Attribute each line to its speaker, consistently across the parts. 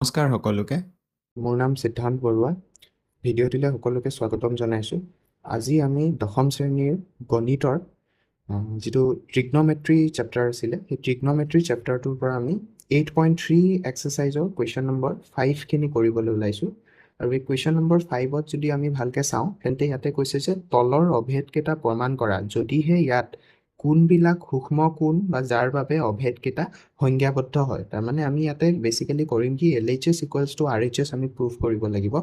Speaker 1: নমস্কাৰ সকলোকে।
Speaker 2: মোৰ নাম সিদ্ধান্ত বৰুৱা। ভিডিঅ'টিলৈ সকলোকে স্বাগতম জনাইছোঁ। আজি আমি দশম শ্ৰেণীৰ গণিতৰ যিটো ট্ৰিগনমেট্ৰি চেপ্টাৰ আছিলে, সেই ট্ৰিগনমেট্ৰি চেপ্টাৰটোৰ পৰা আমি 8.3 এক্সাৰচাইজৰ কুৱেশ্যন নম্বৰ 5খিনি কৰিবলৈ ওলাইছোঁ। আৰু এই কুৱেশ্যন নম্বৰ 5ত যদি আমি ভালকৈ চাওঁ, তেন্তে ইয়াতে কৈছে যে তলৰ অভেদকেইটা প্ৰমাণ কৰা যদিহে ইয়াত কোনবিলাক সূক্ষ্ম কোণ বা যাৰ বাবে অভেদকেইটা সংজ্ঞাবদ্ধ হয়। তাৰমানে আমি ইয়াতে বেচিকেলি কৰিম কি LHS ইকুৱেলছ টু RHS আমি প্ৰুভ কৰিব লাগিব।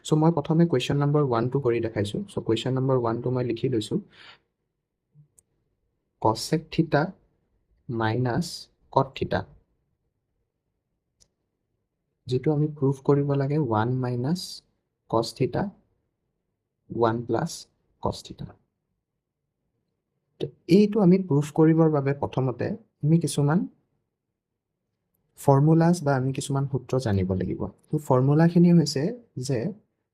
Speaker 2: চ' মই প্ৰথমে কুৱেশ্যন নম্বৰ 1টো কৰি দেখাইছোঁ। চ' কুৱেশ্যন নম্বৰ 1টো মই লিখি লৈছোঁ। কছেক থিটা মাইনাছ কট থিটা, যিটো আমি প্ৰুভ কৰিব লাগে 1 মাইনাছ কছ থিটা 1 প্লাছ কছ থিটা। এইটো আমি প্ৰুভ কৰিবৰ বাবে প্ৰথমতে আমি কিছুমান ফৰ্মুলাছ বা আমি কিছুমান সূত্ৰ জানিব লাগিব। সেই ফৰ্মুলাখিনি হৈছে যে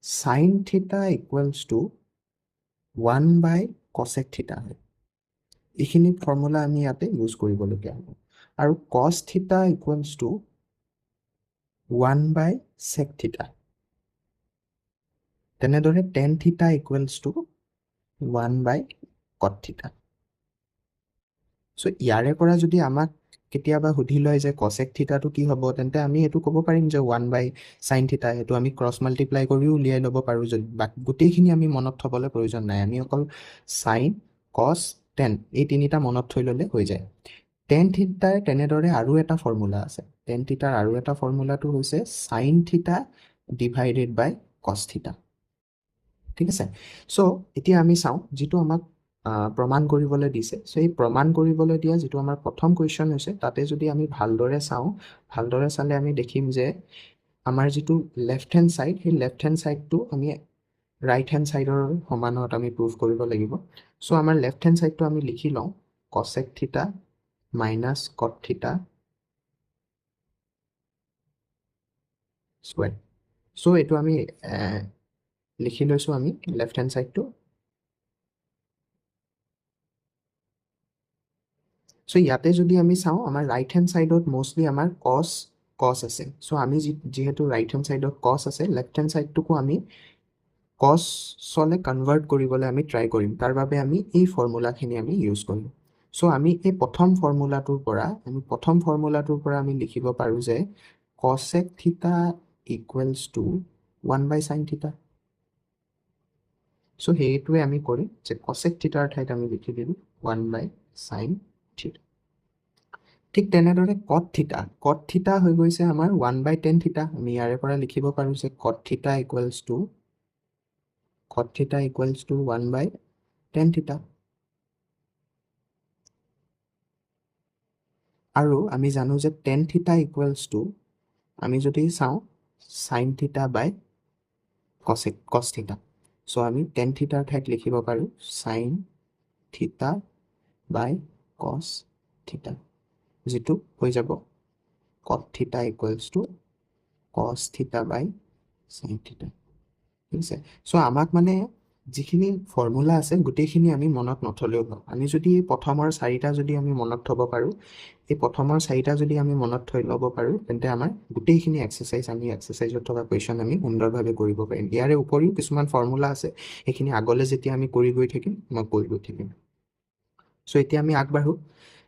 Speaker 2: সাইন থিটা ইকুৱেলছ টু 1 বাই কছেক থিটা হয়। এইখিনি ফৰ্মুলা আমি ইয়াতে ইউজ কৰিবলগীয়া হ'ব। আৰু কছ থিটা ইকুৱেলছ টু 1 বাই চেক থিটা। তেনেদৰে টেন থিটা ইকুৱেলছ টু 1 বাই কট থিটা। চ' ইয়াৰে পৰা যদি আমাক কেতিয়াবা সুধি লয় যে কছেক থিটাটো কি হ'ব, তেন্তে আমি এইটো ক'ব পাৰিম যে 1 বাই সাইন থিটা। সেইটো আমি ক্ৰছ মাল্টিপ্লাই কৰিও উলিয়াই ল'ব পাৰোঁ। যদি গোটেইখিনি আমি মনত থ'বলৈ প্ৰয়োজন নাই, আমি অকল সাইন কছ টেন এই তিনিটা মনত থৈ ল'লে হৈ যায়। টেন থিটাৰ তেনেদৰে আৰু এটা ফৰ্মুলা আছে। টেন থিটাৰ আৰু এটা ফৰ্মুলাটো হৈছে সাইন থিটা ডিভাইডেড বাই কছ থিটা। ঠিক আছে। চ' এতিয়া আমি চাওঁ যিটো আমাক প্ৰমাণ কৰিবলৈ দিছে। চ' এই প্ৰমাণ কৰিবলৈ দিয়া যিটো আমাৰ প্ৰথম কুৱেশ্যন হৈছে, তাতে যদি আমি ভালদৰে চাওঁ, ভালদৰে চালে আমি দেখিম যে আমাৰ যিটো লেফ্ট হেণ্ড ছাইড, সেই লেফ্ট হেণ্ড ছাইডটো আমি ৰাইট হেণ্ড ছাইডৰ সমানত আমি প্ৰুভ কৰিব লাগিব। চ' আমাৰ লেফ্ট হেণ্ড ছাইডটো আমি লিখি লওঁ কছেক থিটা মাইনাছ কট থিটা স্কুৱেৰ। চ' এইটো আমি লিখি লৈছোঁ আমি লেফ্ট হেণ্ড ছাইডটো। চ' ইয়াতে যদি আমি চাওঁ, আমাৰ ৰাইট হেণ্ড ছাইডত মষ্টলি আমাৰ কছ আছে। চ' আমি যিহেতু ৰাইট হেণ্ড ছাইডত কছ আছে, লেফ্ট হেণ্ড ছাইডটোকো আমি কছলৈ কনভাৰ্ট কৰিবলৈ আমি ট্ৰাই কৰিম। তাৰ বাবে আমি এই ফৰ্মুলাখিনি আমি ইউজ কৰিম। চ' আমি এই প্ৰথম ফৰ্মুলাটোৰ পৰা আমি লিখিব পাৰোঁ যে কছেক থিটা equals to 1 by sine theta. চ' সেইটোৱে আমি কৰিম যে কছেক থিটাৰ ঠাইত আমি লিখি দিলোঁ 1 বাই সাইন থিটা। ঠিক তেনেদৰে কট থিটা হৈ গৈছে আমাৰ 1 বাই টেন থিটা। আমি ইয়াৰে পৰা লিখিব পাৰোঁ যে কট থিটা equals to 1 by tan theta. আৰু আমি জানো যে টেন থিটা ইকুৱেলছ টু, আমি যদি চাওঁ, সাইন থিটা বাই কছ থিটা। চ' আমি টেন থিটাৰ ঠাইত লিখিব পাৰোঁ সাইন থিটা বাই কছ থিটা, যিটো হৈ যাব কট থিটা ইকুৱেলছ টু কছ থিটা বাই সাইন থিটা। ঠিক আছে। চ' আমাক মানে যিখিনি ফৰ্মুলা আছে গোটেইখিনি আমি মনত নথলেও হয়। আমি যদি প্ৰথমৰ চাৰিটা যদি আমি মনত থ'ব পাৰোঁ, এই প্ৰথমৰ চাৰিটা যদি আমি মনত থৈ ল'ব পাৰোঁ, তেন্তে আমাৰ গোটেইখিনি এক্সাৰচাইজত থকা কুৱেশ্যন আমি সুন্দৰভাৱে কৰিব পাৰিম। ইয়াৰে উপৰিও কিছুমান ফৰ্মুলা আছে, সেইখিনি আগলৈ যেতিয়া আমি কৰি গৈ থাকিম, মই কৈ গৈ থাকিম। চ' এতিয়া আমি আগবাঢ়োঁ।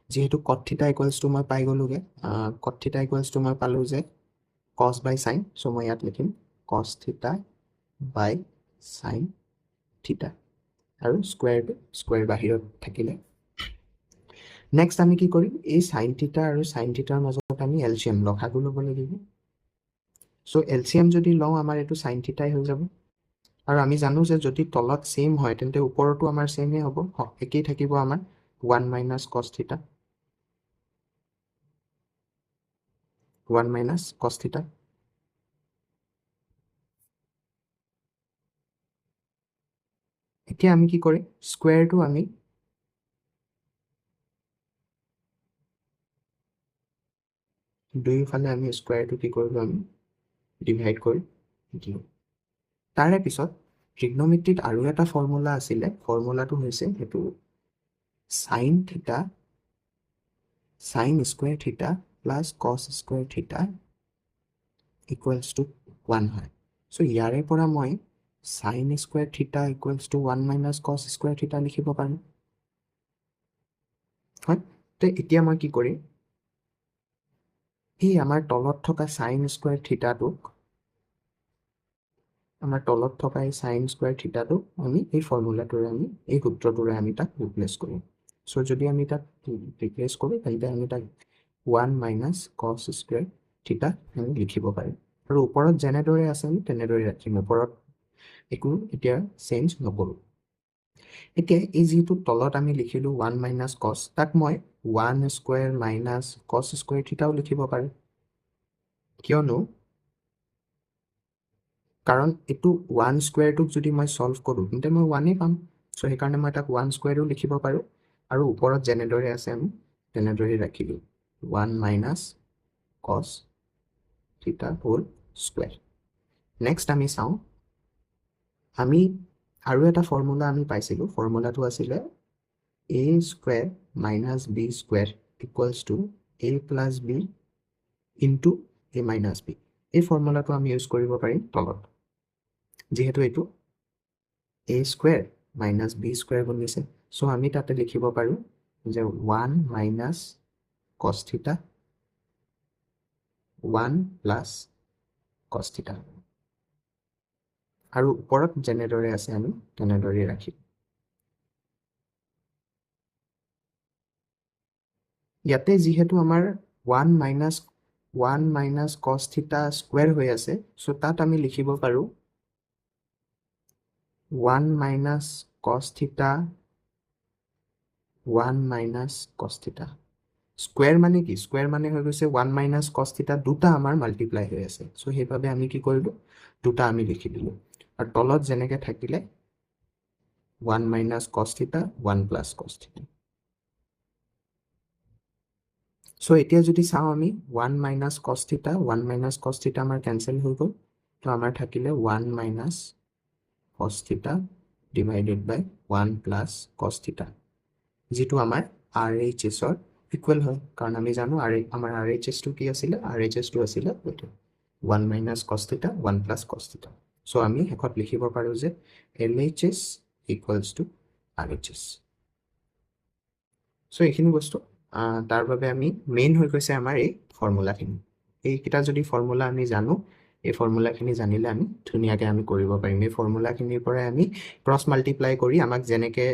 Speaker 2: যিহেতু কট থিটা ইকুৱেলছ টু মই পাই গ'লোগৈ, কট থিটা ইকুৱেলছ টু মই পালোঁ যে কছ বাই সাইন। চ' মই ইয়াত লিখিম কছ থিটা বাই সাইন থিটা, আৰু স্কুৱেৰ বাহিৰত থাকিলে। নেক্সট আমি কি কৰিম, এই সাইন থিটা আৰু সাইন থিটাৰ মাজত আমি LCM লসাগু ল'ব লাগিব। চ' LCM যদি লওঁ, আমাৰ এইটো সাইন থিটাই হৈ যাব। আৰু আমি জানো যে যদি তলত ছেইম হয়, তেন্তে ওপৰতো আমাৰ ছেইমেই হ'ব, একেই থাকিব আমাৰ 1 মাইনাছ কছ থিটা, 1 মাইনাছ কছ থিটা। এতিয়া আমি কি কৰিম, স্কুৱেৰটো আমি দুয়োফালে আমি স্কুৱেৰটো কি কৰিলোঁ, আমি ডিভাইড কৰি দিওঁ। তাৰে পিছত ট্ৰিগনমেট্ৰিত আৰু এটা ফৰ্মুলা আছিলে, ফৰ্মুলাটো হৈছে সেইটো সাইন থিটা সাইন স্কুৱেৰ থিটা প্লাছ কছ স্কুৱেৰ থিটা ইকুৱেলছ টু 1 হয়। চ' ইয়াৰে পৰা মই চাইন স্কুৱেৰ থিটা ইকুৱেলছ টু 1 মাইনাছ কছ স্কুৱেৰ থিটা লিখিব পাৰোঁ, হয়? তো এতিয়া মই কি কৰিম, এই আমাৰ তলত থকা চাইন স্কুৱেৰ থিটাটোক, আমাৰ তলত থকা এই চাইন স্কুৱেৰ থিটাটোক আমি এই ফৰ্মুলাটোৰে আমি এই সূত্ৰটোৰে আমি তাক ৰিপ্লেচ কৰিম। চ' যদি আমি তাক ৰিপ্লেচ কৰোঁ তেন্তে আমি তাক 1 মাইনাছ কছ স্কুৱেৰ থিটা আমি লিখিব পাৰিম। আৰু ওপৰত যেনেদৰে আছে আমি তেনেদৰে ৰাখিম, ওপৰত একো এতিয়া চেঞ্জ নকৰোঁ। এতিয়া এই যিটো তলত আমি লিখিলোঁ 1 মাইনাছ কছ, তাক মই 1 স্কুৱেৰ মাইনাছ কছ স্কুৱেৰ থিটাও লিখিব পাৰোঁ, কিয়নো কাৰণ এইটো 1 স্কুৱেৰটোক যদি মই ছল্ভ কৰোঁ তেন্তে মই 1 পাম। চ' সেইকাৰণে মই তাক 1 স্কুৱেৰো লিখিব পাৰোঁ, আৰু ওপৰত যেনেদৰে আছে আমি তেনেদৰে ৰাখিলোঁ 1 মাইনাছ কছ থিটা হোল স্কুৱেৰ। নেক্সট আমি চাওঁ, আমি আৰু এটা ফৰ্মুলা আমি পাইছিলোঁ, ফৰ্মুলাটো আছিলে a square minus b square equals to a plus b into a minus b। এই ফৰ্মুলাটো আমি ইউজ কৰিব পাৰিম তলত, যিহেতু এইটো a square minus b square বনিছে। চ' আমি তাতে লিখিব পাৰোঁ যে 1 মাইনাছ কছ থিটা 1 প্লাছ কছ থিটা, আৰু ওপৰত যেনেদৰে আছে আমি তেনেদৰে ৰাখিম। ইয়াতে যিহেতু আমাৰ 1 মাইনাছ কছ থিটা স্কুৱেৰ হৈ আছে, চ' তাত আমি লিখিব পাৰোঁ 1 মাইনাছ কছ থিটা 1 মাইনাছ কছ থিটা। স্কুৱেৰ মানে কি? স্কুৱেৰ মানে হৈ গৈছে 1 মাইনাছ কছ থিটা, দুটা আমাৰ মাল্টিপ্লাই হৈ আছে। চ' সেইবাবে আমি কি কৰিলোঁ, দুটা আমি লিখি দিলোঁ, আৰু তলত যেনেকৈ থাকিলে 1 মাইনাছ কছ থিটা 1 প্লাছ কছ থিটা। চ' এতিয়া যদি চাওঁ আমি 1 মাইনাছ কছ থিটা 1 মাইনাছ কছ থিটা আমাৰ কেঞ্চেল হৈ গ'ল। তো আমাৰ থাকিলে 1 মাইনাছ কছ থিটা ডিভাইডেড বাই 1 প্লাছ কছ থিটা, যিটো আমাৰ RHSৰ ইকুৱেল হয়। কাৰণ আমি জানো আমাৰ RHSটো কি আছিলে, RHSটো আছিলে 1 মাইনাছ কছ থিটা 1 প্লাছ কছ থিটা। চ' আমি শেষত লিখিব পাৰোঁ যে LHS ইকুৱেলছ টু RHS। চ' এইখিনি বস্তু তাৰ বাবে আমি মেইন হৈ গৈছে আমাৰ এই ফৰ্মুলাখিনি। এইকেইটা যদি ফৰ্মুলা আমি জানো, এই ফৰ্মুলাখিনি জানিলে আমি ধুনীয়াকৈ আমি কৰিব পাৰিম। এই ফৰ্মুলাখিনিৰ পৰাই আমি ক্ৰছ মাল্টিপ্লাই কৰি আমাক যেনেকৈ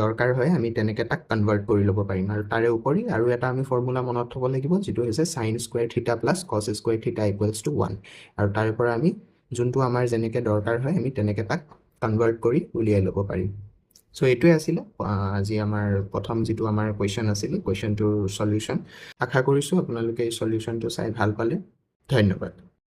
Speaker 2: দৰকাৰ হয় আমি তেনেকৈ তাক কনভাৰ্ট কৰি ল'ব পাৰিম। আৰু তাৰে উপৰি আৰু এটা আমি ফৰ্মুলা মনত থ'ব লাগিব, যিটো হৈছে চাইন স্কুৱেৰ থিটা প্লাছ কছ স্কুৱেৰ থিটা ইকুৱেলছ টু 1। আৰু তাৰে পৰা আমি যোনটো আমাৰ যেনেকৈ দৰকাৰ হয় আমি তেনেকৈ তাক কনভাৰ্ট কৰি উলিয়াই ল'ব পাৰিম। চ' এইটোৱে আছিলে আজি আমাৰ প্ৰথম যিটো আমাৰ কুৱেশ্যন আছিলে, কুৱেশ্যনটোৰ চলিউশ্যন। আশা কৰিছোঁ আপোনালোকে এই চলিউশ্যনটো চাই ভাল পালে। ধন্যবাদ।